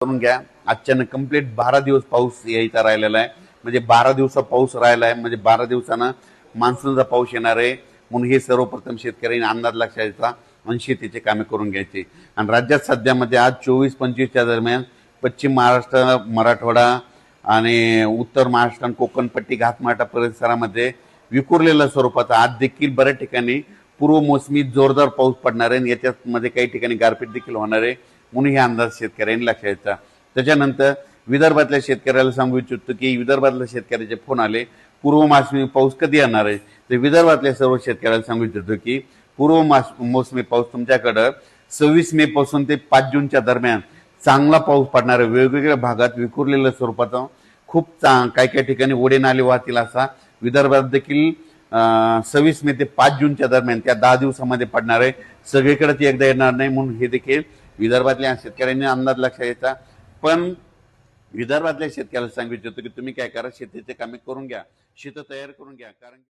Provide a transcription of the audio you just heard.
करून घ्या। आजच्यानं कंप्लीट 12 दिवस पाऊस यायचा राहिलेला आहे, म्हणजे 12 दिवस पाऊस राहिला आहे, म्हणजे 12 दिवसानं मान्सूनचा पाऊस येणार आहे। म्हणून हे सर्वप्रथम शेतकऱ्यांनी अंदाज लक्षात घ्यायचा आणि शेतीचे कामे करून घ्यायचे। आणि राज्यात सध्यामध्ये आज 24-25च्या दरम्यान पश्चिम महाराष्ट्र, मराठवाडा आणि उत्तर महाराष्ट्र आणि कोकणपट्टी घाटमाटा परिसरामध्ये विखुरलेल्या स्वरूपाचा आज देखील बऱ्याच ठिकाणी पूर्व मोसमी जोरदार पाऊस पडणार आहे। याच्यामध्ये काही ठिकाणी गारपीट देखील होणार आहे, म्हणून हे अंदाज शेतकऱ्यांनी लक्षात घ्यायचा। त्याच्यानंतर विदर्भातल्या शेतकऱ्याला सांगू इच्छितो की विदर्भातल्या शेतकऱ्याचे फोन आले, पूर्व मोसमी पाऊस कधी येणार आहे? तर विदर्भातल्या सर्व शेतकऱ्याला सांगू इच्छितो की पूर्व मोसमी पाऊस तुमच्याकडं 26 मे पासून ते 5 जूनच्या दरम्यान चांगला पाऊस पडणार आहे। वेगवेगळ्या भागात विखुरलेल्या स्वरूपाचा खूप काही काही ठिकाणी ओढे नाले वाहतील असा विदर्भात देखील 26 मे ते 5 जूनच्या दरम्यान त्या 10 दिवसामध्ये पडणार आहे। सगळीकडे ती एकदा येणार नाही, म्हणून हे देखील विदर्भातल्या शेतकऱ्यांनी अंदाज लक्षात घ्यायचा। पण विदर्भातल्या शेतकऱ्याला सांगू इच्छितो की तुम्ही काय करा, शेतीचे कामे करून घ्या, शेत तयार करून घ्या, कारण